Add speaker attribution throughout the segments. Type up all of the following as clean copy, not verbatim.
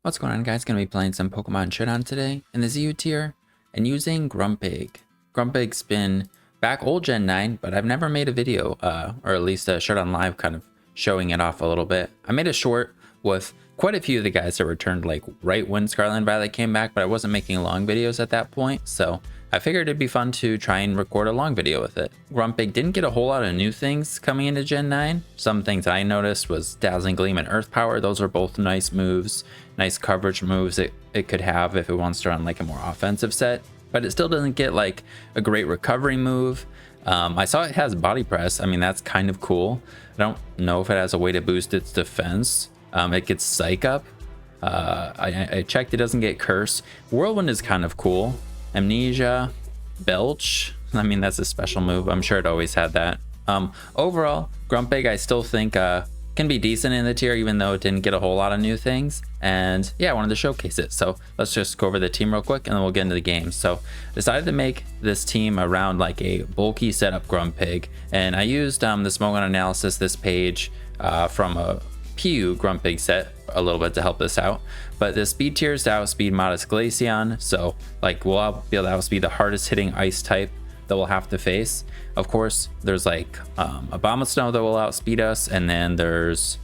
Speaker 1: What's going on, guys? Gonna be playing some Pokemon Showdown today in the ZU tier and using Grumpig. Grumpig's been back old Gen 9, but I've never made a video, or at least a Showdown Live kind of showing it off a little bit. I made a short with quite a few of the guys that returned like right when Scarlet and Violet came back, but I wasn't making long videos at that point, so I figured it'd be fun to try and record a long video with it. Grumpig didn't get a whole lot of new things coming into Gen 9. Some things I noticed was Dazzling Gleam and Earth Power. Those are both nice moves, nice coverage moves it could have if it wants to run like a more offensive set. But it still doesn't get like a great recovery move. I saw it has Body Press. I mean, that's kind of cool. I don't know if it has a way to boost its defense. It gets Psych Up. I checked, it doesn't get Curse. Whirlwind is kind of cool. Amnesia, Belch, I mean, that's a special move. I'm sure it always had that. Overall, Grumpig I still think can be decent in the tier, even though it didn't get a whole lot of new things. And yeah, I wanted to showcase it. So let's just go over the team real quick and then we'll get into the game. So I decided to make this team around like a bulky setup Grumpig. And I used the Smoke Analysis, this page from a PU Grumpig set a little bit to help this out. But the speed tier is to outspeed Modest Glaceon, so like we'll be able to outspeed the hardest hitting ice type that we'll have to face. Of course, there's like Abomasnow that will outspeed us, and then there's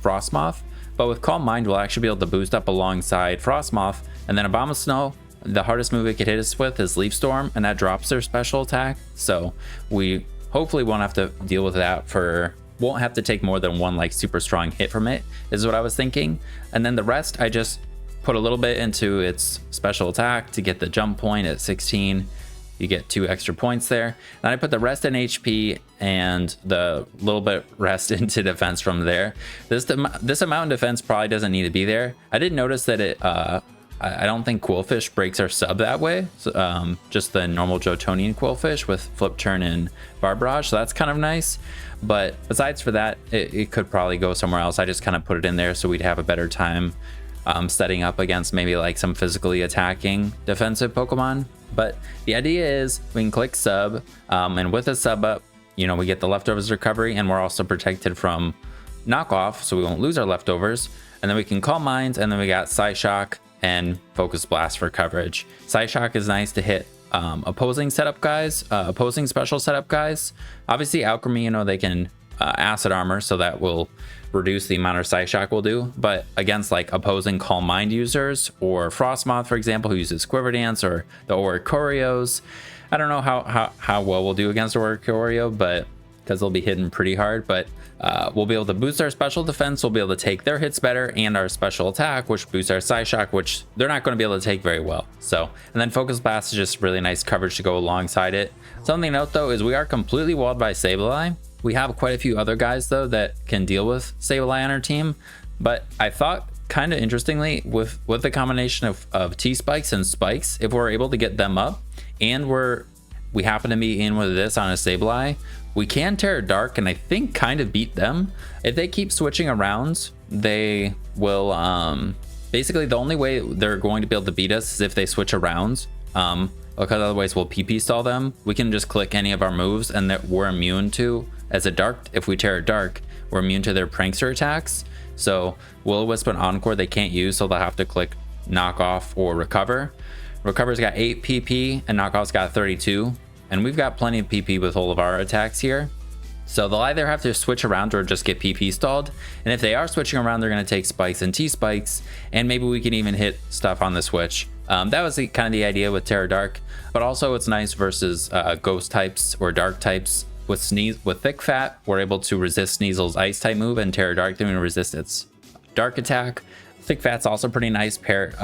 Speaker 1: Frostmoth. But with Calm Mind, we'll actually be able to boost up alongside Frostmoth, and then Abomasnow, the hardest move it could hit us with is Leaf Storm, and that drops their special attack. So we hopefully won't have to deal with that won't have to take more than one like super strong hit from it, is what I was thinking. And then the rest I just put a little bit into its special attack to get the jump point at 16. You get 2 extra points there. Then I put the rest in HP and the little bit rest into defense from there. This amount in defense probably doesn't need to be there. I did notice that it I don't think Quillfish breaks our sub that way. So, just the normal Jotonian Quillfish with Flip Turn and Barbarage, so that's kind of nice. But besides for that, it could probably go somewhere else. I just kind of put it in there so we'd have a better time setting up against maybe like some physically attacking defensive Pokemon. But the idea is we can click sub, and with a sub up, you know, we get the leftovers recovery, and we're also protected from knockoff, so we won't lose our leftovers. And then we can Calm Minds, and then we got Psyshock and Focus Blast for coverage. Psyshock is nice to hit opposing setup guys, opposing special setup guys. Obviously Alchemy, you know, they can acid armor, so that will reduce the amount of Psyshock will do. But against like opposing Calm Mind users, or Frostmoth, for example, who uses Quiver Dance, or the Oricorios, I don't know how well we'll do against Oricorio, but because they'll be hitting pretty hard. But we'll be able to boost our special defense, we'll be able to take their hits better, and our special attack, which boosts our Psyshock, which they're not going to be able to take very well. So, and then Focus Blast is just really nice coverage to go alongside it. Something to note though is we are completely walled by Sableye. We have quite a few other guys though that can deal with Sableye on our team, but I thought kind of interestingly with the combination of T-Spikes and Spikes, if we're able to get them up and we happen to be in with this on a Sableye, we can Terra Dark and I think kind of beat them. If they keep switching around, they will basically the only way they're going to be able to beat us is if they switch around, because otherwise we'll PP stall them. We can just click any of our moves and that we're immune to, as a Dark, if we Terra Dark, we're immune to their Prankster attacks. So Will-O-Wisp and Encore they can't use, so they'll have to click Knock Off or Recover. Recover's got 8 PP and Knockoff's got 32. And we've got plenty of PP with all of our attacks here. So they'll either have to switch around or just get PP stalled. And if they are switching around, they're going to take Spikes and T-Spikes. And maybe we can even hit stuff on the switch. That was kind of the idea with Terra Dark. But also it's nice versus Ghost types or Dark types. With Thick Fat, we're able to resist Sneasel's Ice type move, and Terra Dark doing resist its Dark attack. Thick Fat's also pretty nice paired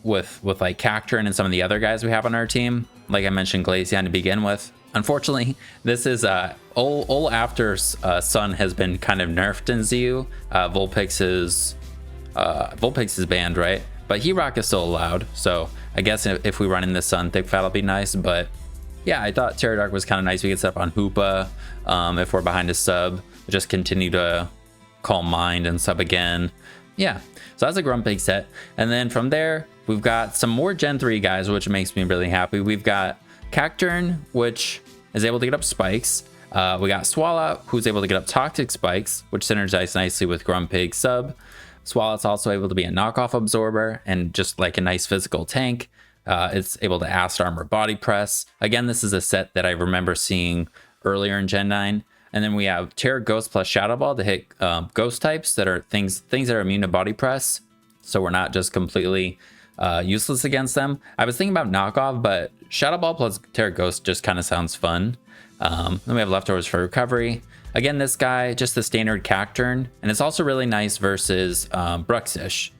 Speaker 1: with like Cacturne and some of the other guys we have on our team. Like I mentioned, Glaceon to begin with. Unfortunately, this is all after Sun has been kind of nerfed in ZU. Vulpix is banned, right? But Heat-Rock is still allowed. So I guess if we run in the Sun, Thick Fat will be nice. But yeah, I thought Terra Dark was kind of nice. We could set up on Hoopa if we're behind a sub. Just continue to Calm Mind and sub again. Yeah, so that's a Grumpig set. And then from there, we've got some more Gen 3 guys, which makes me really happy. We've got Cacturne, which is able to get up Spikes. We got Swallow, who's able to get up Toxic Spikes, which synergizes nicely with Grumpig sub. Swalot's also able to be a knockoff absorber and just like a nice physical tank. It's able to acid armor body press. Again, this is a set that I remember seeing earlier in Gen 9. And then we have Terror Ghost plus Shadow Ball to hit ghost types that are things that are immune to body press. So we're not just completely useless against them. I was thinking about knockoff, but Shadow Ball plus Terror Ghost just kind of sounds fun. Then we have leftovers for recovery. Again, this guy, just the standard Cacturn. And it's also really nice versus Bruxish,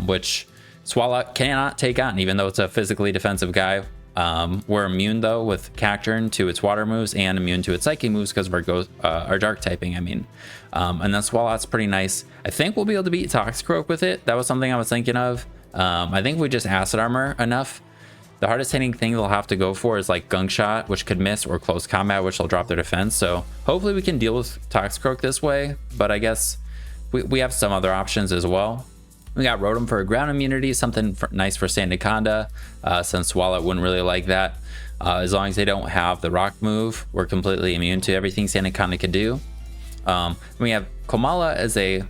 Speaker 1: which Swalot cannot take on, even though it's a physically defensive guy. We're immune though with Cacturn to its water moves and immune to its psychic moves because of our dark typing, I mean. And then Swalot's pretty nice. I think we'll be able to beat Toxicroak with it. That was something I was thinking of. I think we just acid armor enough. The hardest hitting thing they'll have to go for is like Gunk Shot, which could miss, or Close Combat, which will drop their defense. So hopefully we can deal with Toxicroak this way, but I guess we have some other options as well. We got Rotom for ground immunity, something nice for Sandaconda, since Swalot wouldn't really like that. As long as they don't have the rock move, we're completely immune to everything Sandaconda could do. We have Komala as a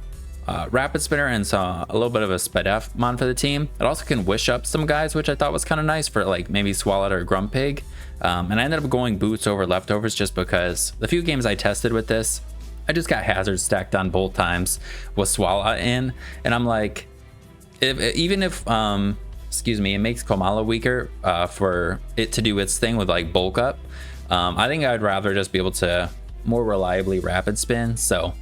Speaker 1: rapid spinner and a little bit of a sped F mon for the team. It also can wish up some guys, which I thought was kind of nice for like maybe Swalot or Grumpig. And I ended up going boots over leftovers just because the few games I tested with this, I just got hazards stacked on both times with Swalot in, and I'm like, even if it makes Komala weaker for it to do its thing with like bulk up, I think I'd rather just be able to more reliably rapid spin. So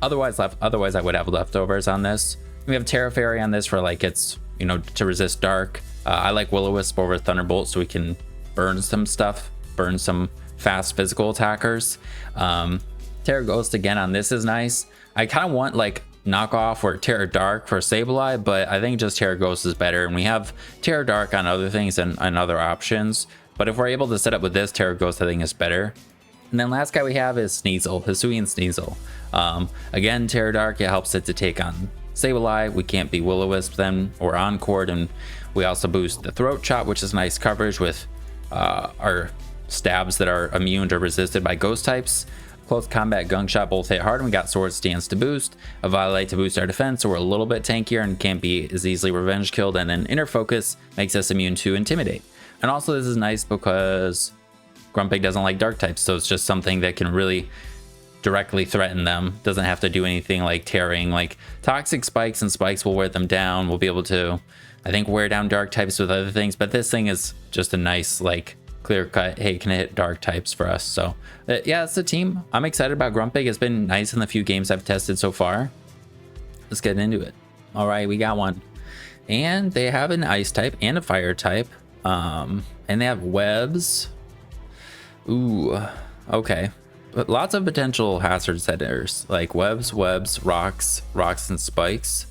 Speaker 1: otherwise I would have leftovers on this. We have Terra Fairy on this for like its, you know, to resist dark. I like Will-O-Wisp over Thunderbolt so we can burn some stuff, burn some fast physical attackers. Terra Ghost again on this is nice. I kind of want like knockoff or Terra Dark for Sableye, but I think just Terra Ghost is better, and we have Terra Dark on other things and other options. But if we're able to set up with this, Terra Ghost I think is better. And then last guy we have is Sneasel, Hisuian Sneasel. Again, Terra Dark, it helps it to take on Sableye. We can't be Will-O-Wisp then or Encore, and we also boost the Throat Chop, which is nice coverage with our stabs that are immune or resisted by ghost types. Close Combat, Gunk Shot both hit hard, and we got Sword Stance to boost, a Violate to boost our defense, so we're a little bit tankier and can't be as easily revenge killed, and then Inner Focus makes us immune to Intimidate. And also this is nice because Grumpig doesn't like dark types, so it's just something that can really directly threaten them. Doesn't have to do anything like tearing, like Toxic Spikes, and Spikes will wear them down. We'll be able to, I think, wear down dark types with other things, but this thing is just a nice like clear cut, hey, can it hit dark types for us? So yeah, it's the team. I'm excited about Grumpig. It's been nice in the few games I've tested so far. Let's get into it. All right, we got one, and they have an ice type and a fire type, and they have webs. Ooh, okay, but lots of potential hazard setters like webs, rocks, and spikes.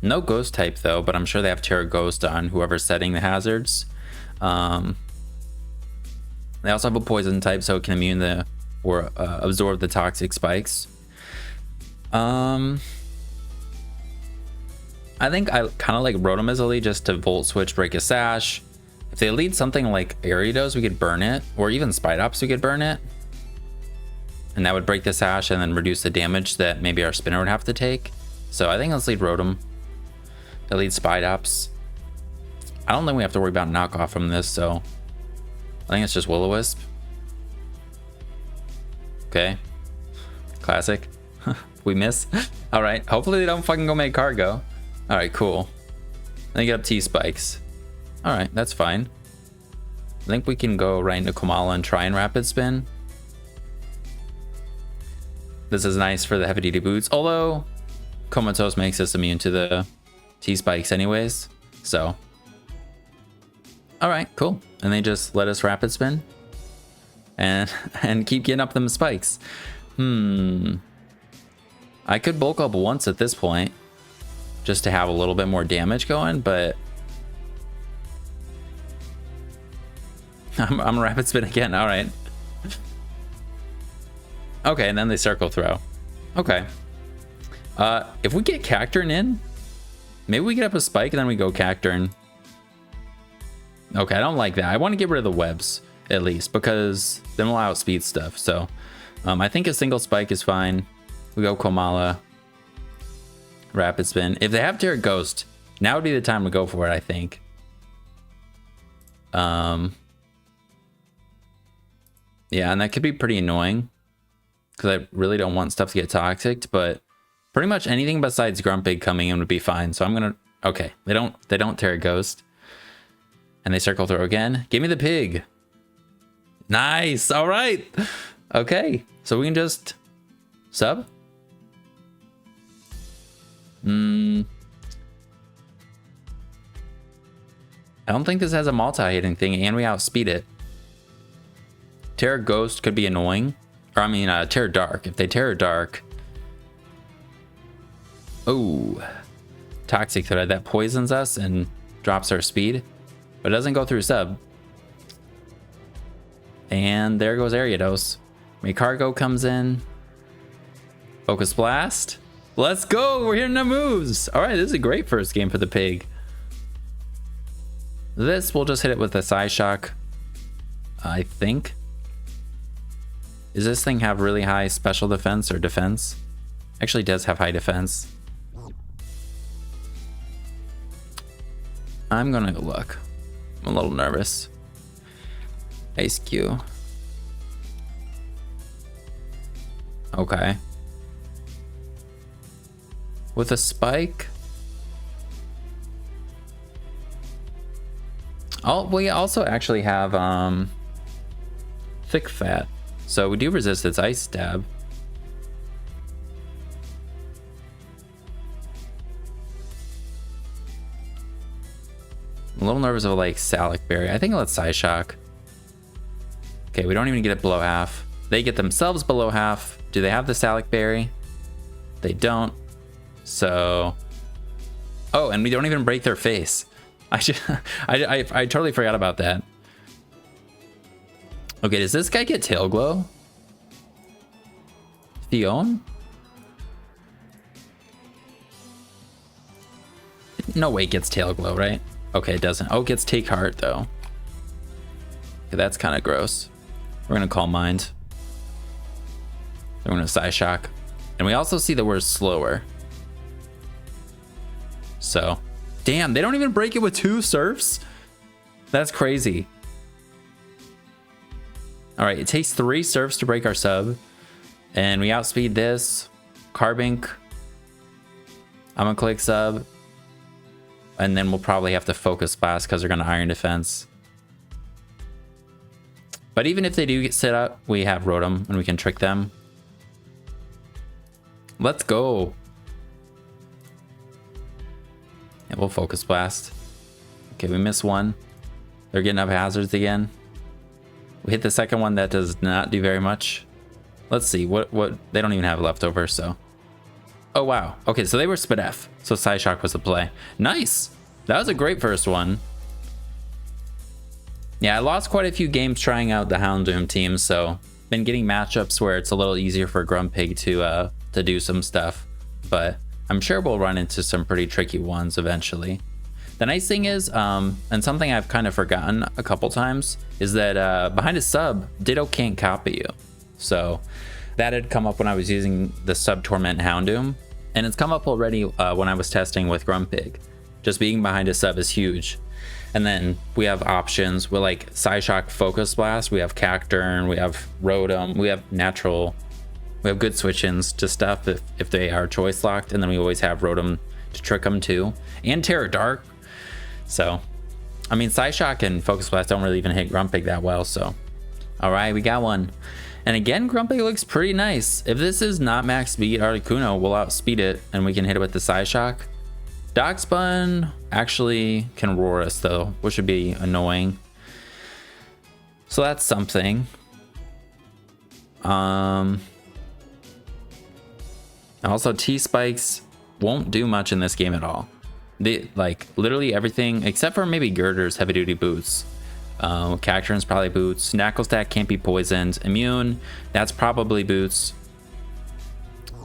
Speaker 1: No ghost type though, but I'm sure they have Terra Ghost on whoever's setting the hazards. They also have a poison type, so it can immune or absorb the toxic spikes. I think I kind of like Rotom just to Volt Switch, break a Sash. If they lead something like Ariados, we could burn it, or even Spidops, we could burn it. And that would break the Sash and then reduce the damage that maybe our spinner would have to take. So I think let's lead Rotom. They lead Spidops. I don't think we have to worry about knockoff from this, so I think it's just Will-O-Wisp. Okay. Classic. We miss. All right. Hopefully they don't fucking go make Cargo. All right, cool. Then you get up T-Spikes. All right, that's fine. I think we can go right into Komala and try and Rapid Spin. This is nice for the heavy duty boots, although Comatose makes us immune to the T-Spikes anyways, so. All right, cool. And they just let us Rapid Spin and keep getting up them spikes. I could bulk up once at this point just to have a little bit more damage going, but I'm Rapid Spin again. All right. Okay, and then they Circle Throw. Okay. If we get Cacturn in, maybe we get up a spike and then we go Cacturn. Okay, I don't like that. I want to get rid of the webs at least, because then we'll outspeed stuff. So I think a single spike is fine. We go Komala. rapid spin. If they have Terra Ghost, now would be the time to go for it, I think. Yeah, and that could be pretty annoying because I really don't want stuff to get toxic, but pretty much anything besides Grumpig coming in would be fine. So I'm gonna, okay, they don't Terra Ghost, and they circle throw again. Give me the pig. Nice. All right. Okay, so we can just sub. I don't think this has a multi-hitting thing, and we outspeed it. Terra Ghost could be annoying. Or I mean, Terra Dark. If they Terra Dark... Oh. Toxic Thread. That poisons us and drops our speed. But it doesn't go through sub. And there goes Ariados. Cargo comes in. Focus Blast. Let's go! We're hitting the moves! Alright, this is a great first game for the pig. This, we'll just hit it with a Psyshock, I think. Does this thing have really high special defense or defense? Actually does have high defense. I'm gonna go look. I'm a little nervous. Ice Q. Okay. With a spike. Oh, we also actually have thick fat, so we do resist its ice stab. I'm a little nervous of like Salic Berry. I think let's Psyshock. Okay, we don't even get it below half. They get themselves below half. Do they have the Salic Berry? They don't. So, oh, and we don't even break their face. I totally forgot about that. Okay, does this guy get Tail Glow? Theon? No way it gets Tail Glow, right? Okay, it doesn't. Oh, it gets Take Heart, though. Okay, that's kind of gross. We're going to Calm Mind. Then we're going to Psyshock. And we also see that we're slower. So... Damn, they don't even break it with 2 surfs? That's crazy. Alright, it takes 3 surfs to break our sub. And we outspeed this. Carbink. I'm gonna click sub. And then we'll probably have to focus blast because they're gonna Iron Defense. But even if they do get set up, we have Rotom and we can trick them. Let's go. Yeah, we'll focus blast. Okay, we miss one. They're getting up hazards again. We hit the second one, that does not do very much. Let's see what they don't even have leftover, so. Oh wow. Okay, so they were split F. So Psyshock was the play. Nice. That was a great first one. Yeah, I lost quite a few games trying out the Houndoom team, so been getting matchups where it's a little easier for Grumpig to do some stuff, but I'm sure we'll run into some pretty tricky ones eventually. The nice thing is, and something I've kind of forgotten a couple times, is that behind a sub, Ditto can't copy you. So that had come up when I was using the Sub Torment Houndoom, and it's come up already when I was testing with Grumpig. Just being behind a sub is huge. And then we have options with like Psyshock Focus Blast, we have Cacturn, we have Rotom, we have natural. We have good switch-ins to stuff if they are choice locked, and then we always have Rotom to trick them too, and Terra Dark. So, I mean, Psyshock and Focus Blast don't really even hit Grumpig that well, so. Alright, we got one. And again, Grumpig looks pretty nice. If this is not max speed, Articuno will outspeed it, and we can hit it with the Psyshock. Dogspun actually can roar us though, which would be annoying. So that's something. Also, T-Spikes won't do much in this game at all. They, like, literally everything, except for maybe Girder's heavy-duty boots. Cacturn's probably boots. Knucklestack can't be poisoned. Immune, that's probably boots.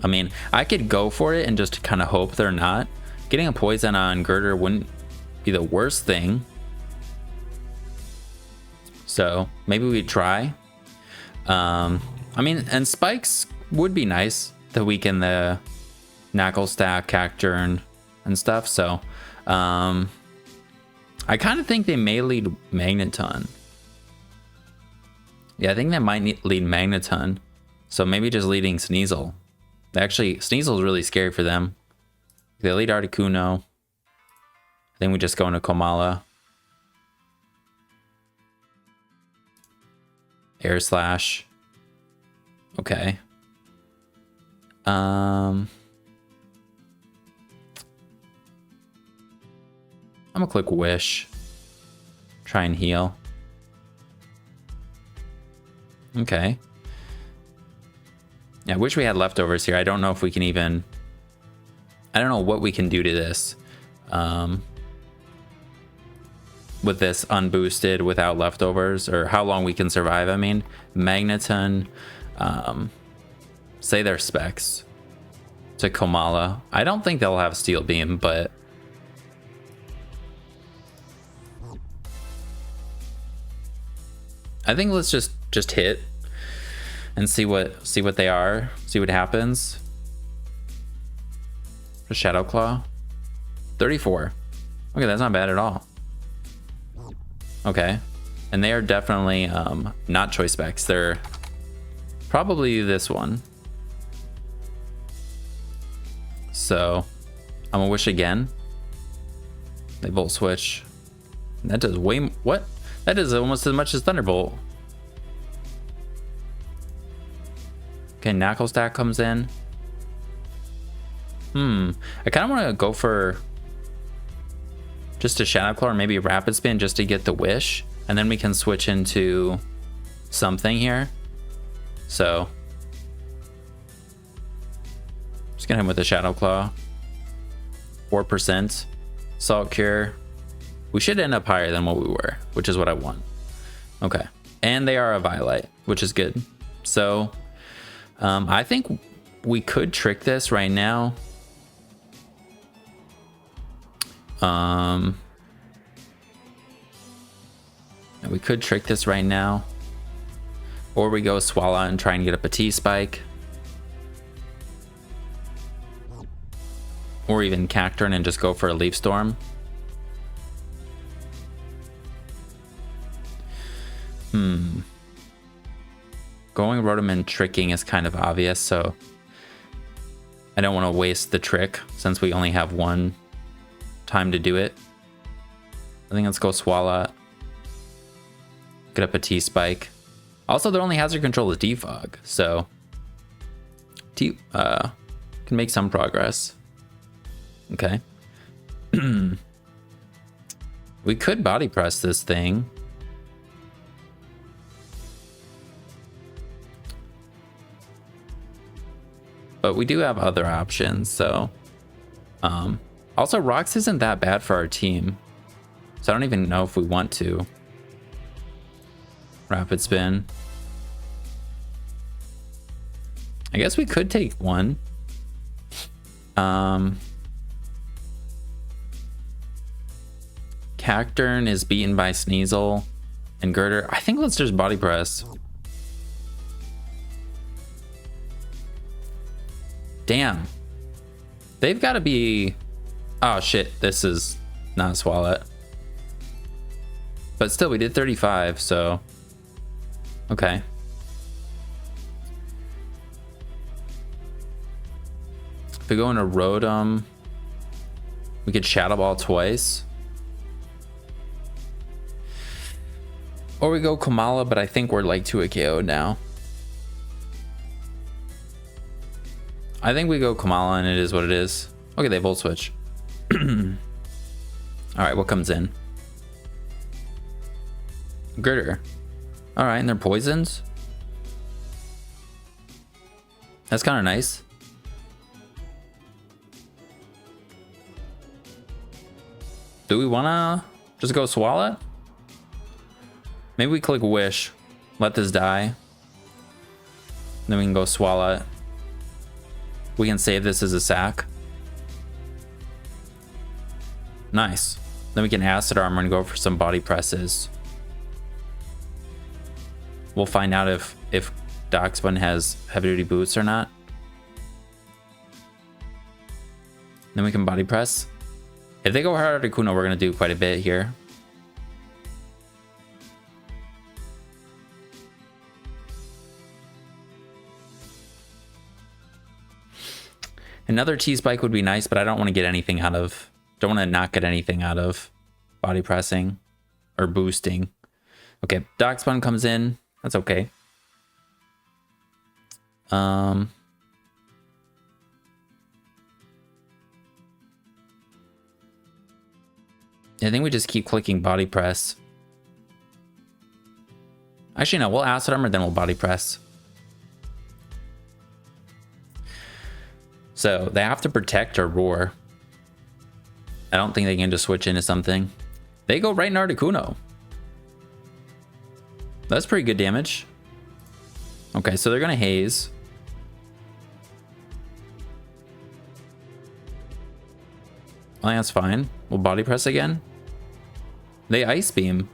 Speaker 1: I mean, I could go for it and just kind of hope they're not. Getting a poison on Girder wouldn't be the worst thing. So, maybe we try. I mean, and Spikes would be nice to weaken the Knuckle Stack, Cacturn, and stuff. So I kind of think they may lead Magneton. Yeah, I think they might lead Magneton. So maybe just leading Sneasel. Actually, Sneasel is really scary for them. They lead Articuno. I think we just go into Komala. Air Slash. Okay. I'm gonna click Wish. Try and heal. Okay. Yeah, I wish we had leftovers here. I don't know if we can even... I don't know what we can do to this. With this unboosted without leftovers, or how long we can survive. I mean, Magneton, say their specs to Komala. I don't think they'll have Steel Beam, but I think let's just hit and see what they are, see what happens. Shadow Claw, 34. Okay, that's not bad at all. Okay, and they are definitely not choice specs. They're probably this one. So I'm gonna wish again. They Volt Switch. That does way what? That does almost as much as Thunderbolt. Okay, Knuckle Stack comes in. I kind of want to go for just a Shadow Claw or maybe a Rapid Spin just to get the wish, and then we can switch into something here. So just gonna hit him with a Shadow Claw. 4% Salt Cure. We should end up higher than what we were, which is what I want. Okay, and they are a Violet, which is good. So I think we could trick this right now. We could trick this right now, or we go Swallow and try and get up a T-Spike, or even Cacturn and just go for a Leaf Storm. Going Rotom and tricking is kind of obvious, so I don't want to waste the trick since we only have one time to do it. I think let's go Swallow. Get up a T-Spike. Also, their only hazard control is Defog, so can make some progress. Okay. We could body press this thing. But we do have other options, so also Rocks isn't that bad for our team, so I don't even know if we want to. Rapid Spin. I guess we could take one. Cacturn is beaten by Sneasel and Girder. I think let's just body press. Damn. They've got to be... Oh shit, this is not Swallow. But still, we did 35, so... Okay. If we go into Rotom, we could Shadow Ball twice. Or we go Komala, but I think we're like 2 KO now. I think we go Komala and it is what it is. Okay, they Volt Switch. Alright, what comes in? Girder. Alright, and they're poisons. That's kind of nice. Do we want to just go Swallow? Maybe we click Wish. Let this die. Then we can go Swallow. We can save this as a sack. Nice. Then we can Acid Armor and go for some body presses. We'll find out if Darkspun has heavy duty boots or not. Then we can body press. If they go hard Articuno, we're going to do quite a bit here. Another T-Spike would be nice, but I don't want to get anything out of... Don't want to not get anything out of body pressing or boosting. Okay, Dock Spun comes in. That's okay. I think we just keep clicking body press. Actually, no, we'll Acid Armor, then we'll body press. So they have to protect or roar. I don't think they can just switch into something. They go right in Articuno. That's pretty good damage. Okay, so they're gonna haze. I think that's fine. We'll body press again. They ice beam.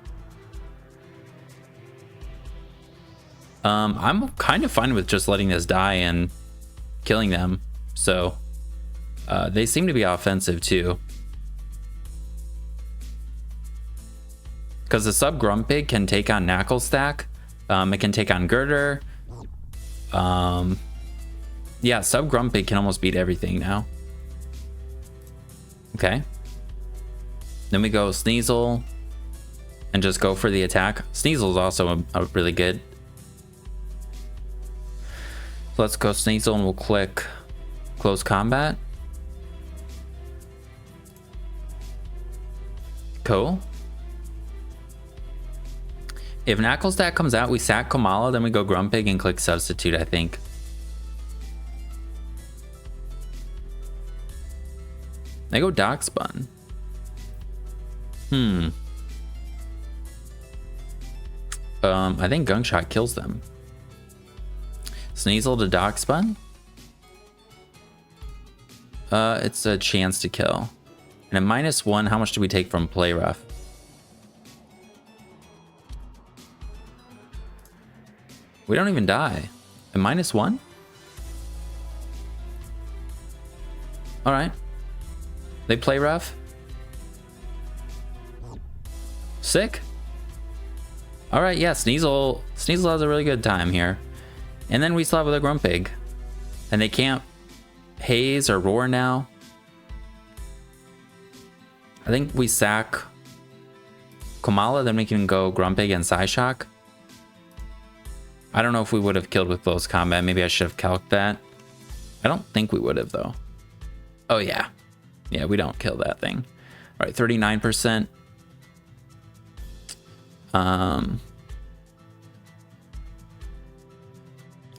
Speaker 1: I'm kind of fine with just letting this die and killing them. So they seem to be offensive too. Because the sub Grumpig can take on Knuckle Stack. It can take on Girder. Yeah, sub Grumpig can almost beat everything now. Okay. Then we go Sneasel and just go for the attack. Sneasel is also a really good. So let's go Sneasel and we'll click Close Combat. Cool. If Knuckle Stack comes out, we sack Komala, then we go Grumpig and click Substitute, I think. They go Dock Spun. I think Gunk Shot kills them. Sneasel to Dock Spun? It's a chance to kill. And at -1, how much do we take from Play Rough? We don't even die. At -1? Alright. They play rough. Sick. Alright, yeah, Sneasel has a really good time here. And then we still have a Grumpig. And they can't haze or roar now. I think we sack Komala, then we can go Grumpig and Psyshock. I don't know if we would have killed with close combat. Maybe I should have calced that. I don't think we would have though. Oh yeah. Yeah, we don't kill that thing. All right, 39%.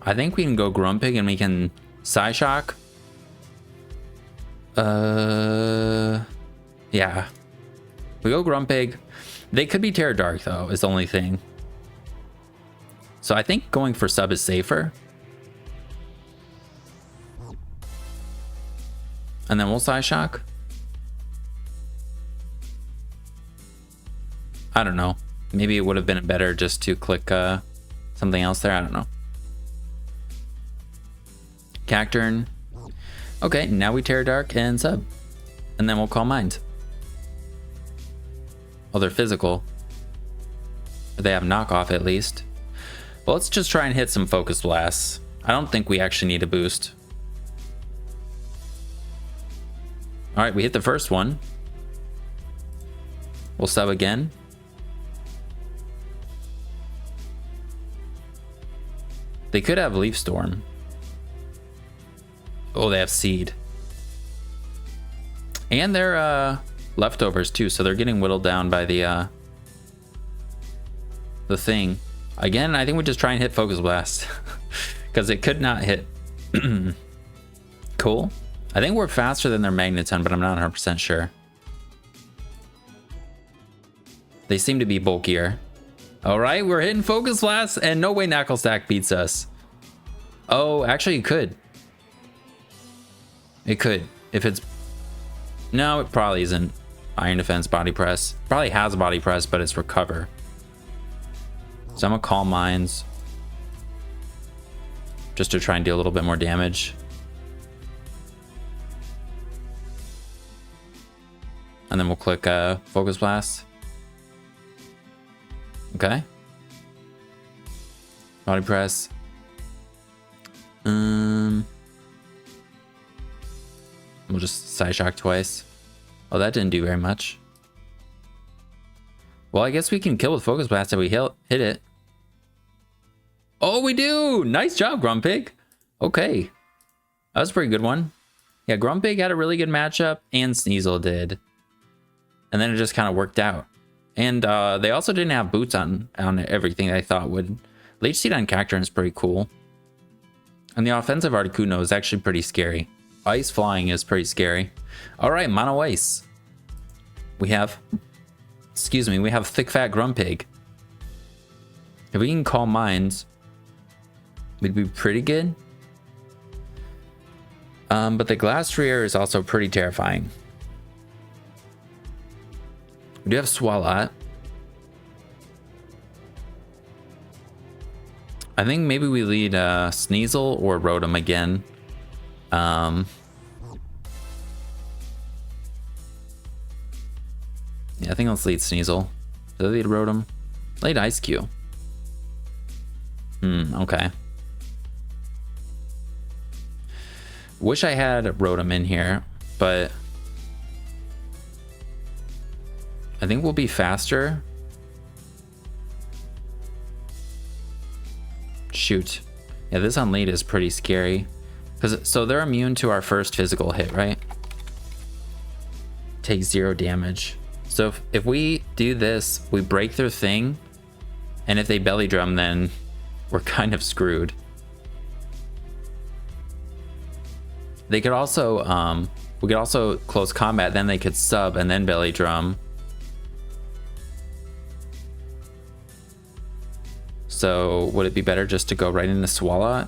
Speaker 1: I think we can go Grumpig and we can Psyshock. Yeah. We go Grumpig. They could be Terra Dark though, is the only thing. So I think going for sub is safer. And then we'll Psyshock. I don't know. Maybe it would have been better just to click something else there. I don't know. Cacturn. Okay, now we Terra Dark and sub. And then we'll Calm Mind. Oh, they're physical. They have knockoff at least. Well, let's just try and hit some Focus Blasts. I don't think we actually need a boost. All right, we hit the first one. We'll sub again. They could have Leaf Storm. Oh, they have Seed. And they're leftovers too, so they're getting whittled down by the thing. Again, I think we just try and hit Focus Blast because it could not hit. Cool. I think we're faster than their Magneton, but I'm not 100% sure. They seem to be bulkier. All right, we're hitting Focus Blast, and no way Knuckle Stack beats us. Oh, actually, it could. It could. If it's... No, it probably isn't. Iron Defense, Body Press. Probably has Body Press, but it's Recover. So I'm gonna Calm Minds. Just to try and do a little bit more damage. And then we'll click Focus Blast. Okay. Body press. We'll just Psyshock twice. Oh, that didn't do very much. Well, I guess we can kill with Focus Blast if we hit it. Oh, we do! Nice job, Grumpig. Okay. That was a pretty good one. Yeah, Grumpig had a really good matchup, and Sneasel did. And then it just kind of worked out. And they also didn't have boots on everything I thought would. Leech Seed on Cacturn is pretty cool. And the offensive Articuno is actually pretty scary. Ice flying is pretty scary. All right, Mono Ice. We have, excuse me, we have Thick Fat Grumpig. If we can Calm Minds, we'd be pretty good. But the Glastrier is also pretty terrifying. We do have Swalot. I think maybe we lead Sneasel or Rotom again. Yeah, I think let's lead Sneasel. Did I lead Rotom? Lead Ice Cube. Okay. Wish I had Rotom in here, but I think we'll be faster. Shoot. Yeah, this on lead is pretty scary. So they're immune to our first physical hit, right? Take 0 damage. So if we do this, we break their thing, and if they belly drum, then we're kind of screwed. They could also, we could also close combat, then they could sub and then belly drum. So would it be better just to go right into Swalot?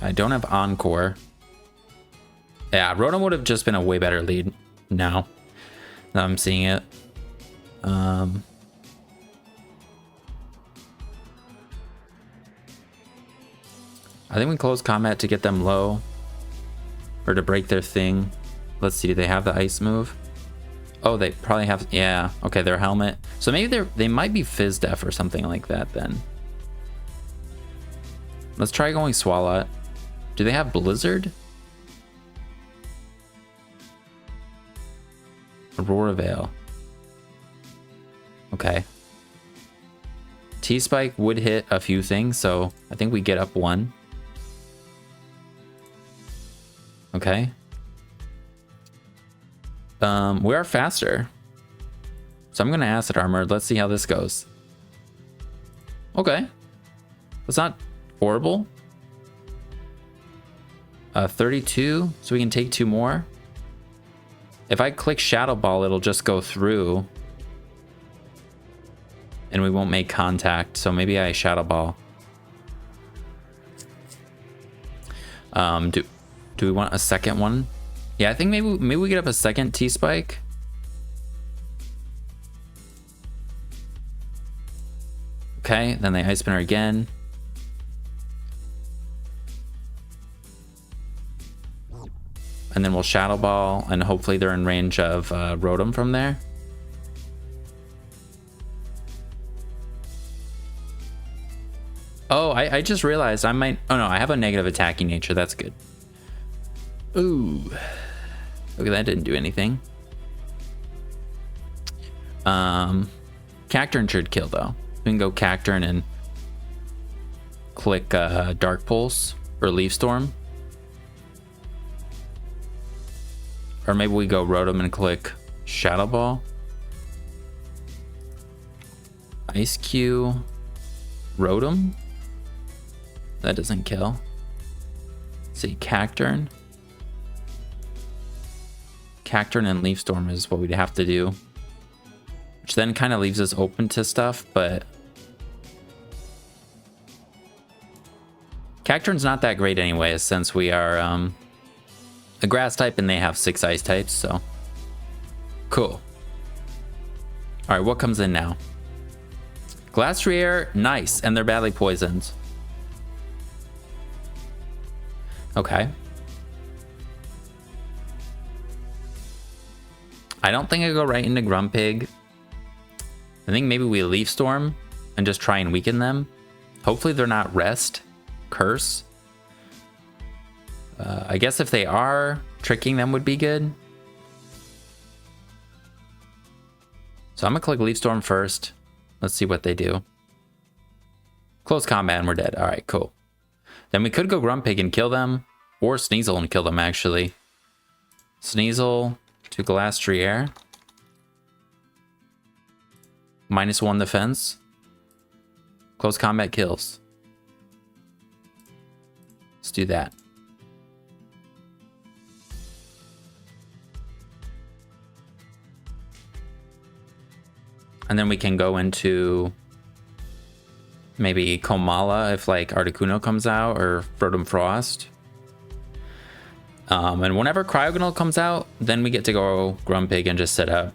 Speaker 1: I don't have Encore. Yeah, Rotom would have just been a way better lead now that I'm seeing it. I think we close combat to get them low or to break their thing. Let's see, do they have the ice move? Oh, they probably have, yeah. Okay, their helmet. So maybe they might be Fizz Def or something like that then. Let's try going Swalot. Do they have Blizzard? Aurora Veil. Okay. T-Spike would hit a few things, so I think we get up 1. Okay. We are faster. So I'm gonna Acid Armor. Let's see how this goes. Okay. That's not horrible. 32, so we can take 2 more. If I click Shadow Ball, it'll just go through. And we won't make contact, so maybe I Shadow Ball. Do we want a second one? Yeah, I think maybe we get up a second T-Spike. Okay, then they Ice Spinner again. And then we'll Shadow Ball, and hopefully they're in range of Rotom from there. Oh, I just realized I might... Oh no, I have a negative attacking nature. That's good. Ooh. Okay, that didn't do anything. Cacturn should kill, though. We can go Cacturn and click Dark Pulse or Leaf Storm. Or maybe we go Rotom and click Shadow Ball. Ice Cube. Rotom. That doesn't kill. Let's see, Cacturn. Cacturn and Leaf Storm is what we'd have to do. Which then kind of leaves us open to stuff, but... Cacturn's not that great anyways, since we are a grass type and they have 6 ice types, so... Cool. Alright, what comes in now? Glastrier, nice, and they're badly poisoned. Okay. I don't think I go right into Grumpig. I think maybe we Leaf Storm and just try and weaken them. Hopefully they're not Rest, Curse. I guess if they are, tricking them would be good. So I'm gonna click Leaf Storm first. Let's see what they do. Close combat and we're dead. All right, cool. Then we could go Grumpig and kill them, or Sneasel and kill them actually. Sneasel to Glastrier. -1 defense. Close combat kills. Let's do that. And then we can go into maybe Komala if like Articuno comes out, or Frotum Frost. And whenever Cryogonal comes out, then we get to go Grumpig and just set up.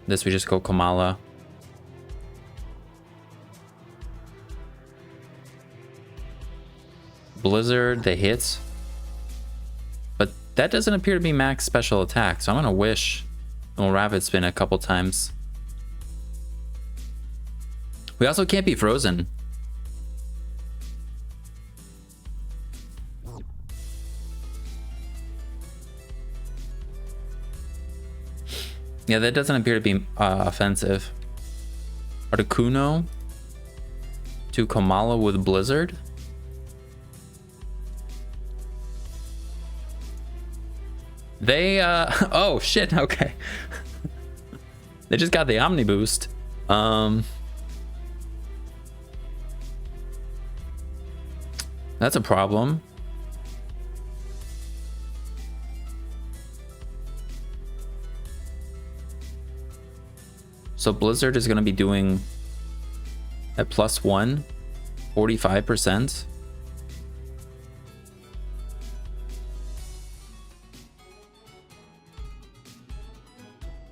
Speaker 1: This we just go Komala. Blizzard, they hit. But that doesn't appear to be max special attack, so I'm gonna wish and we'll Rapid Spin a couple times. We also can't be frozen. Yeah, that doesn't appear to be offensive. Articuno to Komala with Blizzard. They, oh shit, okay. They just got the Omni Boost. That's a problem. So Blizzard is going to be doing at +1, 45%.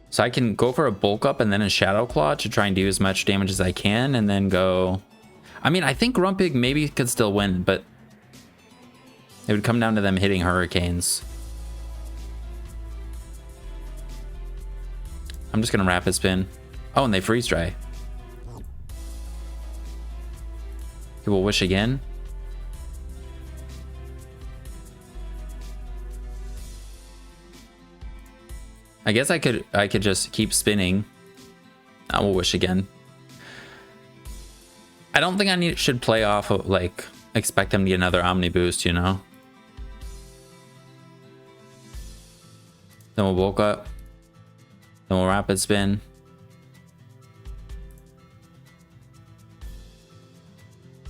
Speaker 1: So I can go for a bulk up and then a Shadow Claw to try and do as much damage as I can, and then go... I mean, I think Grumpig maybe could still win, but it would come down to them hitting Hurricanes. I'm just going to Rapid Spin. Oh, and they Freeze Dry. He will Wish again. I guess I could just keep spinning. I will Wish again. I don't think I should play off of, like, expect them to get another Omni Boost, you know? Then we'll bulk up. Then we'll Rapid Spin.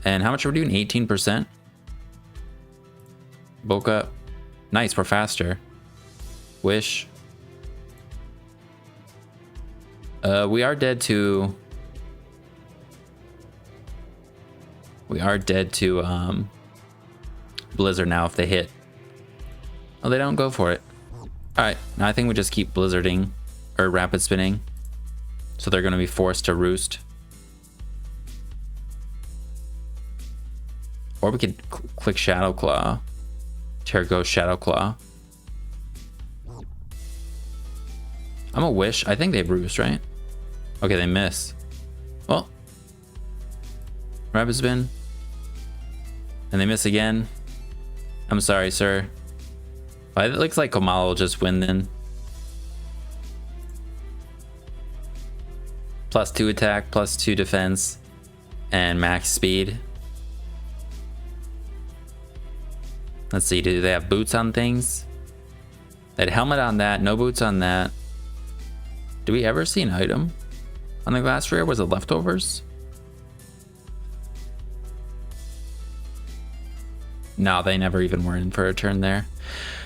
Speaker 1: And how much are we doing? 18%. Bulk up. Nice, we're faster. Wish. We are dead to... We are dead to Blizzard now if they hit. Oh, they don't go for it. Alright, now I think we just keep Blizzarding, or Rapid Spinning. So they're going to be forced to Roost. Or we could click Shadow Claw. Terrago Shadow Claw. I'm a Wish. I think they Roost, right? Okay, they miss. Well. Rapid Spin. And they miss again. I'm sorry, sir. It looks like Komala will just win then. +2 attack, +2 defense, and max speed. Let's see, do they have boots on things? They had helmet on that, no boots on that. Do we ever see an item on the glass rare? Was it leftovers? No, they never even were in for a turn there.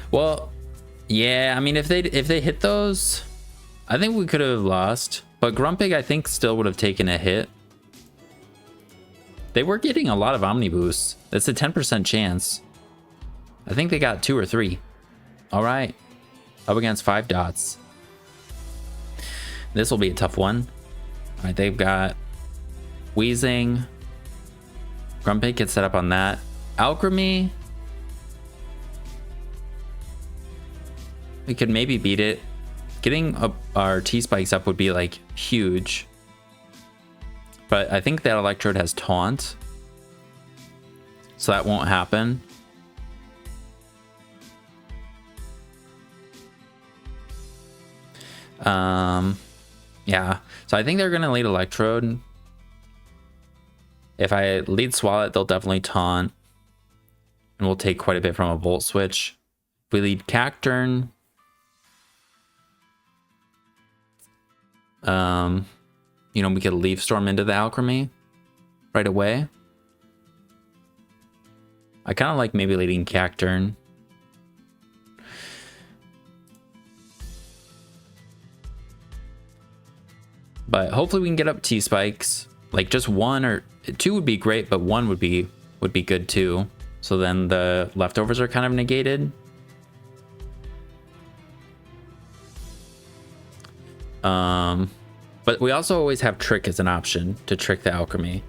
Speaker 1: Well, yeah, I mean, if they hit those, I think we could have lost. But Grumpig, I think, still would have taken a hit. They were getting a lot of Omni Boosts. That's a 10% chance. I think they got 2 or 3. All right. Up against 5 dots. This will be a tough one. All right, they've got Wheezing. Grumpig gets set up on that. Alchemy. we could maybe beat it. Getting our T-spikes up would be like huge. But I think that Electrode has taunt, so that won't happen. Yeah, so I think they're gonna lead Electrode. If I lead Swalot, they'll definitely taunt, and we'll take quite a bit from a Volt Switch. If we lead Cacturn, you know, we could Leaf Storm into the Alchemy right away. I kind of like maybe leading Cacturn. But hopefully we can get up T-spikes. Like just 1 or 2 would be great, but 1 would be good too. So then the leftovers are kind of negated. But we also always have Trick as an option to trick the Alchemy.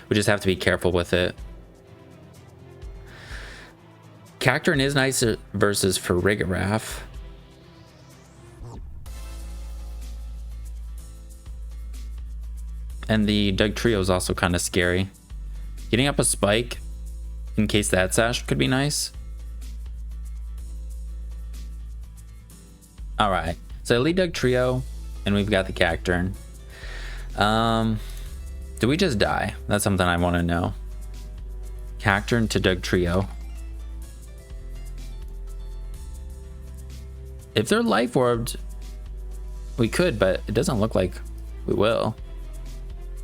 Speaker 1: We just have to be careful with it. Cacturn is nice versus Farigiraf. And the Dugtrio is also kind of scary. Getting up a Spike in case that Sash could be nice. All right, so I lead Dugtrio, and we've got the Cacturn. Do we just die? That's something I want to know. Cacturn to Dugtrio. If they're Life Orbed, we could, but it doesn't look like we will.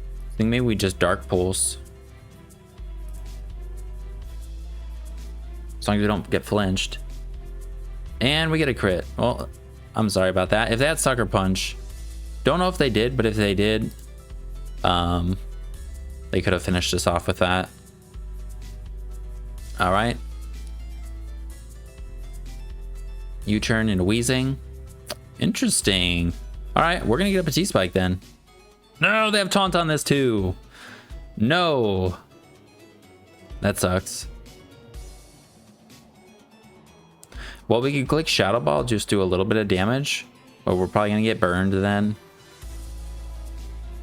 Speaker 1: I think maybe we just Dark Pulse. As long as we don't get flinched. And we get a crit. Well, I'm sorry about that. If they had Sucker Punch, don't know if they did, but if they did, they could have finished us off with that. All right. U-turn into Wheezing. Interesting. All right, we're gonna get up a T-spike then. No, they have taunt on this too. No. That sucks. Well, we could click Shadow Ball, just do a little bit of damage, but we're probably gonna get burned then.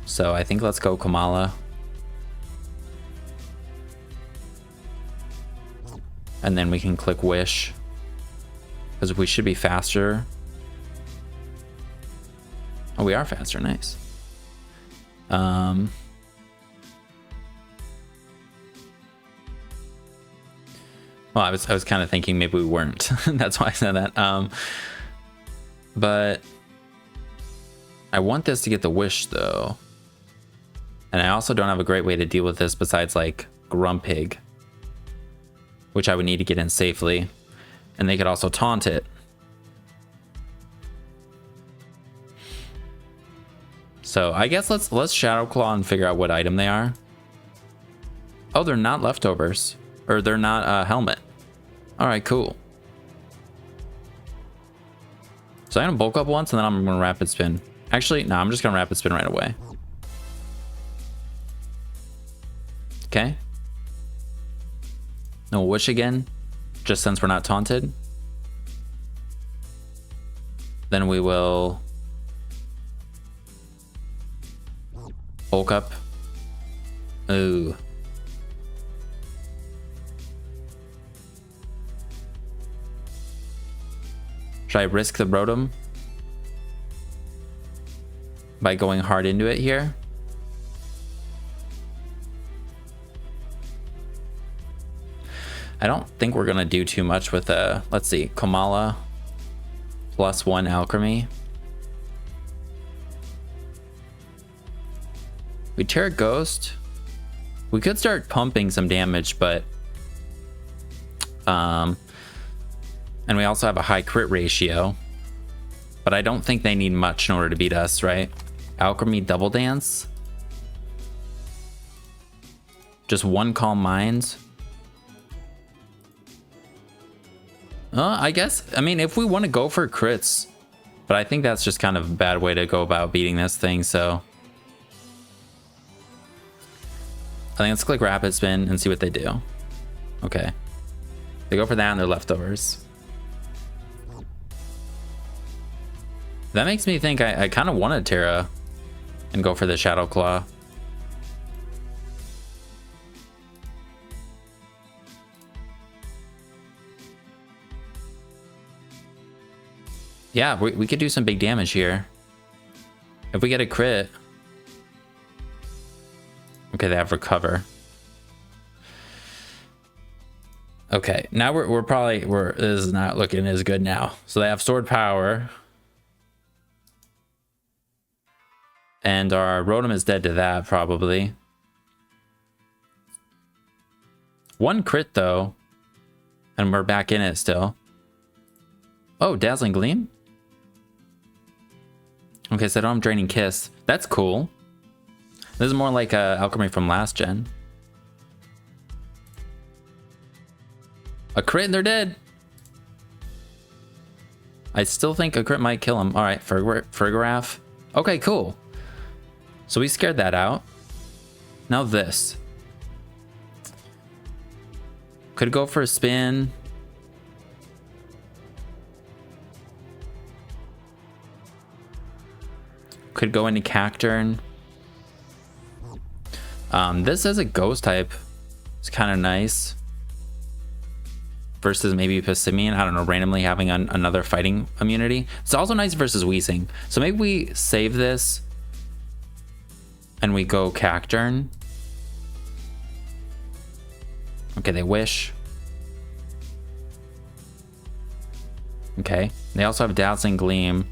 Speaker 1: So I think let's go Kamala. And then we can click Wish, because we should be faster. Oh, we are faster, nice. Well, I was kind of thinking maybe we weren't. That's why I said that. But I want this to get the Wish though. And I also don't have a great way to deal with this besides like Grumpig, which I would need to get in safely. And they could also taunt it. So I guess let's Shadow Claw and figure out what item they are. Oh, they're not leftovers. Or they're not helmet. All right, cool. So I'm gonna bulk up once and then I'm gonna rapid spin. Actually, no, I'm just gonna rapid spin right away. Okay. No Wish again, just since we're not taunted. Then we will bulk up. Ooh. Should I risk the Rotom by going hard into it here? I don't think we're gonna do too much with let's see, Kamala +1 Alchemy. We Terra Ghost. We could start pumping some damage, but and we also have a high crit ratio, but I don't think they need much in order to beat us, right? Alchemy Double Dance. Just 1 Calm Mind. I guess, I mean, if we want to go for crits, but I think that's just kind of a bad way to go about beating this thing, so I think let's click Rapid Spin and see what they do. Okay. They go for that and they're leftovers. That makes me think I kind of want to Terra and go for the Shadow Claw. Yeah, we could do some big damage here. If we get a crit. Okay, they have Recover. Okay, now we're probably this is not looking as good now. So they have Sword Power. And our Rotom is dead to that, probably. One crit, though. And we're back in it still. Oh, Dazzling Gleam? Okay, so I don't have Draining Kiss. That's cool. This is more like Alchemy from last gen. A crit and they're dead. I still think a crit might kill him. All right, Fergraph. Okay, cool. So we scared that out. Now this. Could go for a spin. Could go into Cacturn. This as a ghost type is kind of nice. Versus maybe Passimian, I don't know, randomly having another fighting immunity. It's also nice versus Weezing. So maybe we save this and we go Cacturn. Okay, they wish. Okay, they also have Dazzling Gleam.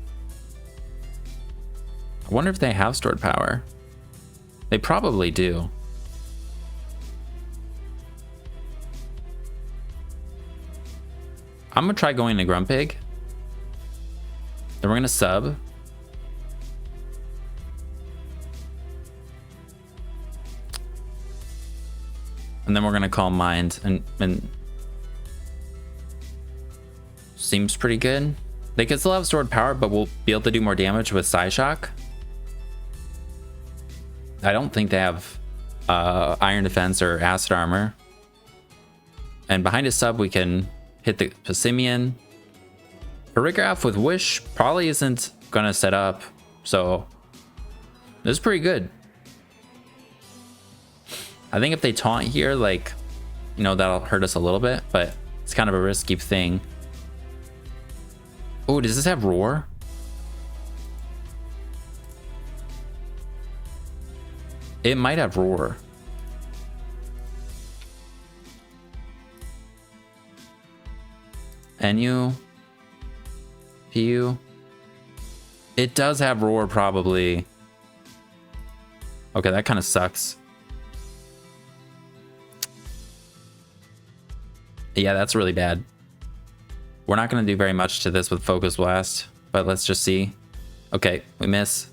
Speaker 1: I wonder if they have stored power. They probably do. I'm gonna try going to Grumpig. Then we're gonna sub. And then we're gonna Calm Mind and seems pretty good. They could still have stored power, but we'll be able to do more damage with Psyshock. I don't think they have Iron Defense or Acid Armor. And behind his sub, we can hit the Passimian. Fergraph with Wish probably isn't gonna set up, so this is pretty good. I think if they taunt here, like, you know, that'll hurt us a little bit, but it's kind of a risky thing. Oh, does this have Roar? It might have Roar. NU. PU. It does have Roar, probably. Okay, that kind of sucks. Yeah, that's really bad. We're not going to do very much to this with Focus Blast, but let's just see. Okay, we miss.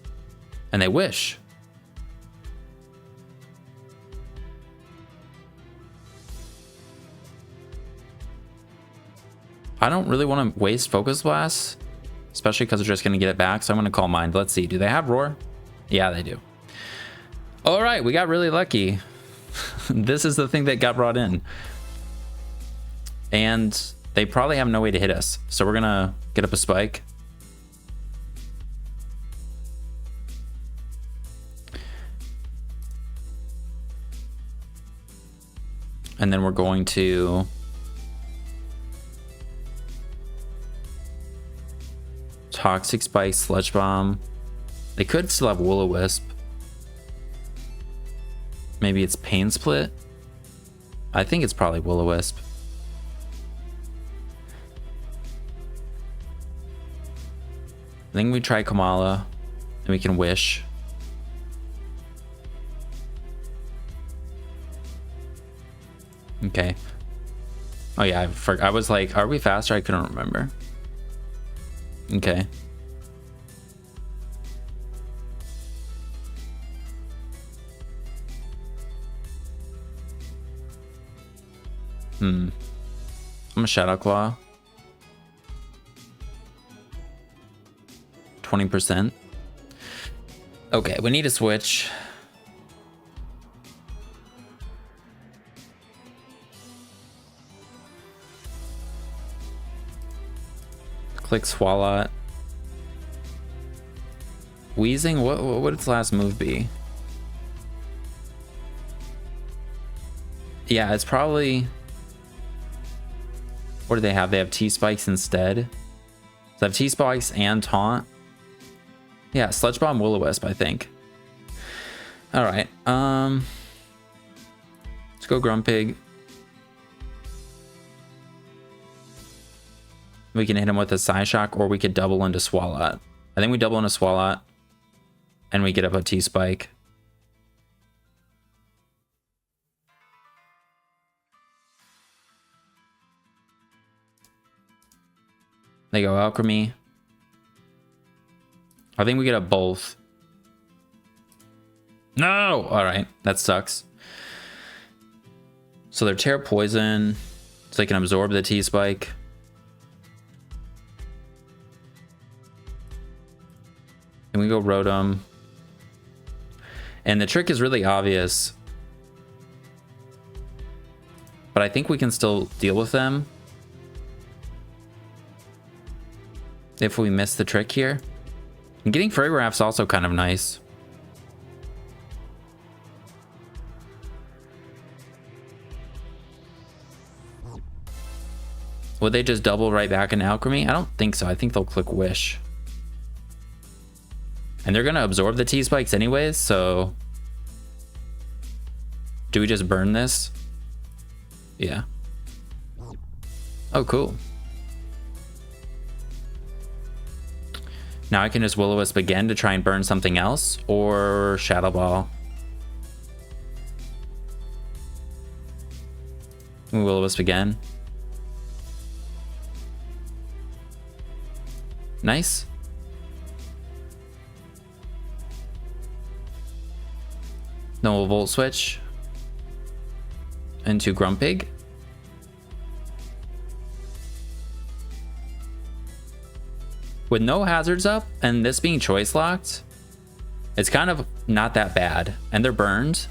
Speaker 1: And they wish. I don't really want to waste Focus Blast, especially because we're just going to get it back. So I'm going to Calm Mind. Let's see. Do they have Roar? Yeah, they do. All right, we got really lucky. This is the thing that got brought in. And they probably have no way to hit us. So we're going to get up a Spike. And then we're going to Toxic Spike, Sludge Bomb. They could still have Will-O-Wisp. Maybe it's Pain Split. I think it's probably Will-O-Wisp. I think we try Kamala, and we can Wish. Okay. Oh yeah, I was like, are we faster? I couldn't remember. Okay. I'm a Shadow Claw. 20%. Okay, we need a switch. Click Swalot. Wheezing, what would its last move be? Yeah, it's probably... What do they have? They have T-Spikes instead. So they have T-Spikes and Taunt. Yeah, Sludge Bomb, Will-O-Wisp, I think. Alright, let's go Grumpig. We can hit him with a Psyshock, or we could double into Swalot. I think we double into Swalot, and we get up a T-Spike. They go Alchemy. I think we get up both. No! Alright, that sucks. So they're Tear Poison, so they can absorb the T-Spike. And we go Rotom. And the trick is really obvious. But I think we can still deal with them. If we miss the trick here. And getting Frigorap's also kind of nice. Would they just double right back in Alchemy? I don't think so. I think they'll click Wish. And they're going to absorb the T-Spikes anyways, so... Do we just burn this? Yeah. Oh, cool. Now I can just Will-O-Wisp again to try and burn something else, or Shadow Ball. Will-O-Wisp again. Nice. Then we'll Volt Switch into Grumpig. With no hazards up and this being choice locked, it's kind of not that bad. And they're burned.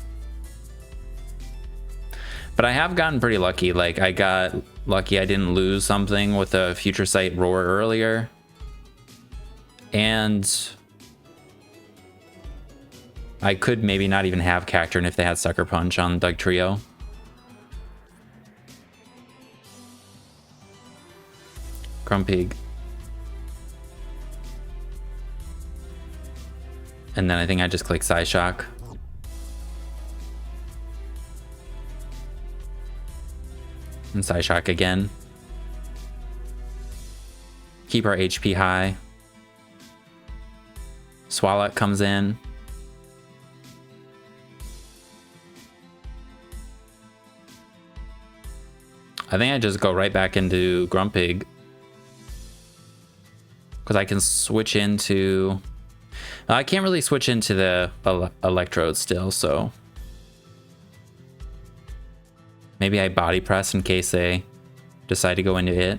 Speaker 1: But I have gotten pretty lucky. Like, I got lucky I didn't lose something with a Future Sight Roar earlier. And I could maybe not even have Cacturn if they had Sucker Punch on Doug Trio. Grumpig. And then I think I just click Psyshock. And Psyshock again. Keep our HP high. Swalot comes in. I think I just go right back into Grumpig. Because I can switch into... I can't really switch into the Electrode still, so... Maybe I Body Press in case they decide to go into it.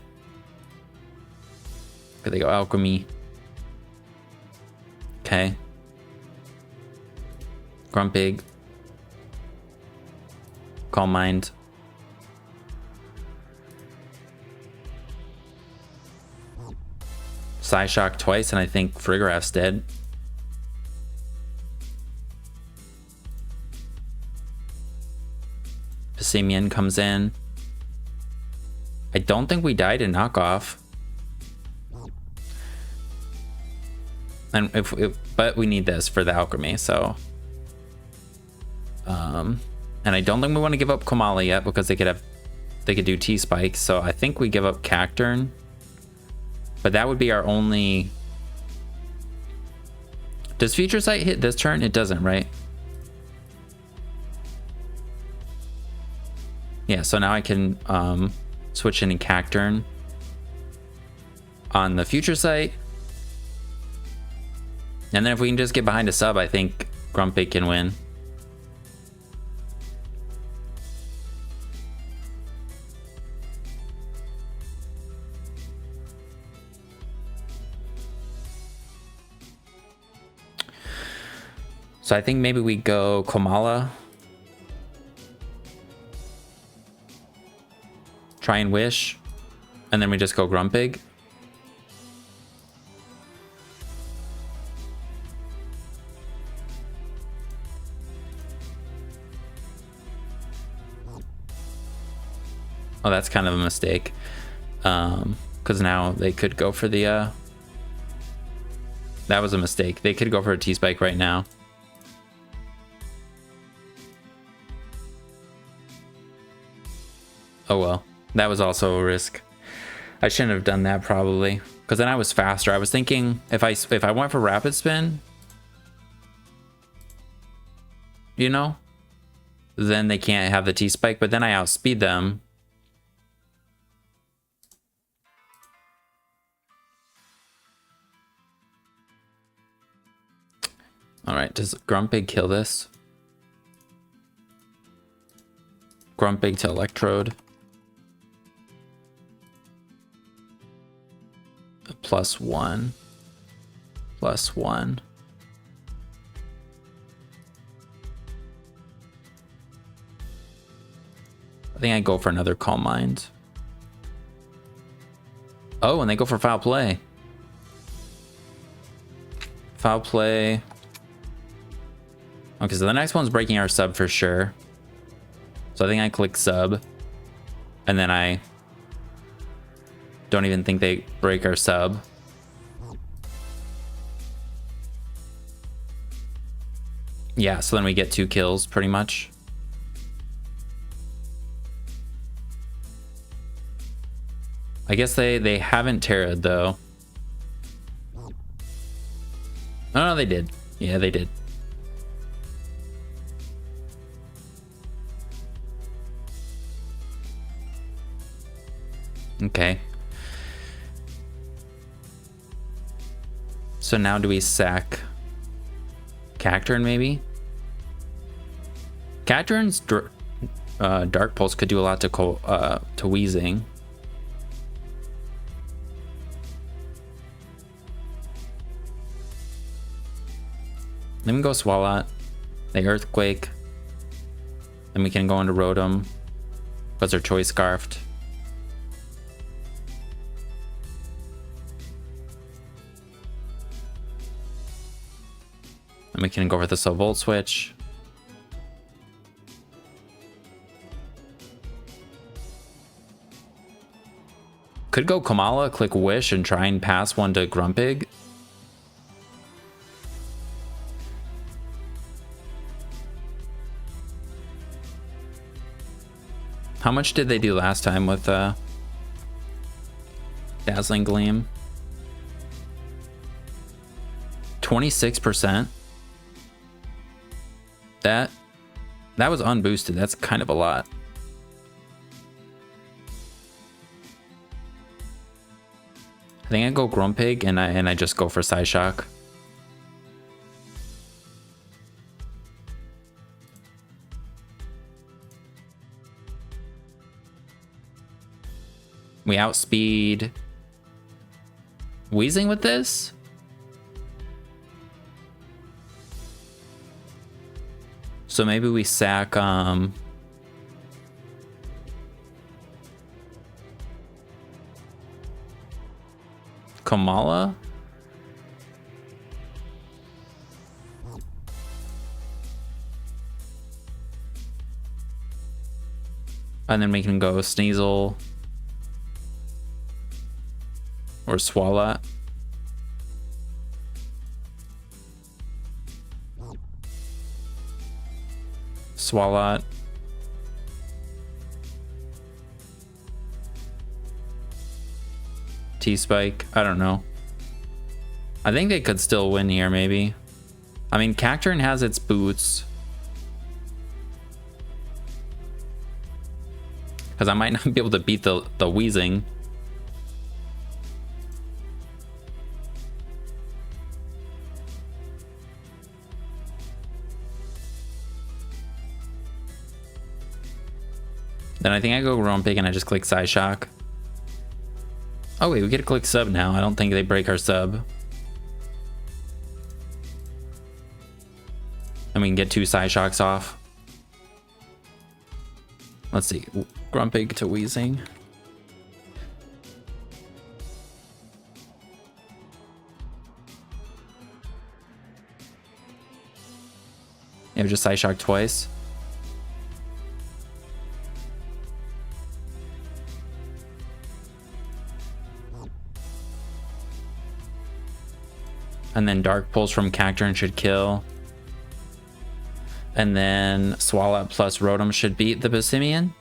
Speaker 1: Could they go Alchemy? Okay. Grumpig. Calm Mind. Psyshock twice, and I think Frigorap's dead. Passimian comes in. I don't think we died in knockoff. And but we need this for the Alchemy, so. And I don't think we want to give up Komala yet because they could do T-Spikes, so I think we give up Cacturn. But that would be our only... Does Future Sight hit this turn? It doesn't, right? Yeah, so now I can switch in Cacturn on the Future Sight. And then if we can just get behind a sub, I think Grumpig can win. So I think maybe we go Komala. Try and Wish. And then we just go Grumpig. Oh, that's kind of a mistake. Because now they could go for the... That was a mistake. They could go for a T-Spike right now. Oh well, that was also a risk. I shouldn't have done that probably, because then I was faster. I was thinking if I went for rapid spin, you know, then they can't have the T-Spike, but then I outspeed them. All right, does Grumpig kill this? Grumpig to Electrode. +1. +1. I think I go for another Calm Mind. Oh, and they go for Foul Play. Foul Play. Okay, so the next one's breaking our sub for sure. So I think I click sub. And then I don't even think they break our sub. Yeah, so then we get 2 kills pretty much. I guess they haven't Terra'd though. Oh no, they did. Yeah, they did. Okay. So now do we sack Cacturn maybe? Cacturn's Dark Pulse could do a lot to Weezing. Then we go Swalot, they Earthquake, then we can go into Rotom because they're Choice Scarfed. And we can go for the Volt Switch. Could go Kamala, click Wish, and try and pass one to Grumpig. How much did they do last time with Dazzling Gleam? 26%. That was unboosted. That's kind of a lot. I think I go Grumpig and I just go for Psyshock. We outspeed Weezing with this? So maybe we sack Kamala? And then we can go Sneasel or Swalot. Swalot. T-Spike. I don't know. I think they could still win here, maybe. I mean, Cacturn has its boots. Because I might not be able to beat the Weezing. Then I think I go Grumpig and I just click Psyshock. Oh wait, we get to click sub now. I don't think they break our sub. And we can get 2 Psyshocks off. Let's see. Grumpig to Weezing. Yeah, just Psyshock twice. And then Dark Pulse from Cacturne should kill. And then Swallow plus Rotom should beat the Passimian.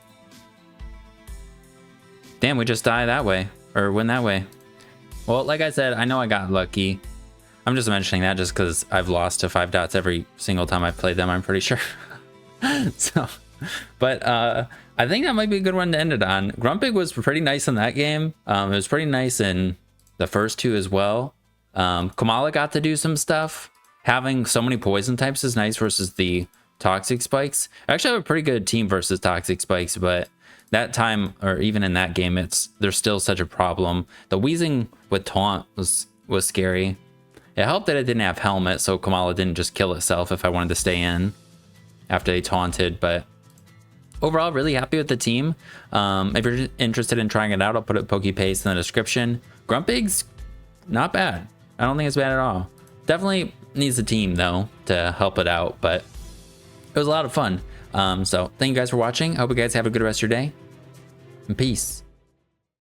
Speaker 1: Damn, we just die that way. Or win that way. Well, like I said, I know I got lucky. I'm just mentioning that just because I've lost to 5 dots every single time I've played them, I'm pretty sure. So, but I think that might be a good one to end it on. Grumpig was pretty nice in that game. It was pretty nice in the first 2 as well. Kamala got to do some stuff. Having so many poison types is nice versus the toxic spikes. I actually have a pretty good team versus toxic spikes, but that time, or even in that game, there's still such a problem. The wheezing with taunt was scary. It helped that it didn't have helmet, so Kamala didn't just kill itself if I wanted to stay in after they taunted. But overall, really happy with the team. If you're interested in trying it out, I'll put it PokePaste in the description. Grumpig's not bad. I don't think it's bad at all. Definitely needs a team though to help it out, but it was a lot of fun. So thank you guys for watching. I hope you guys have a good rest of your day, and peace.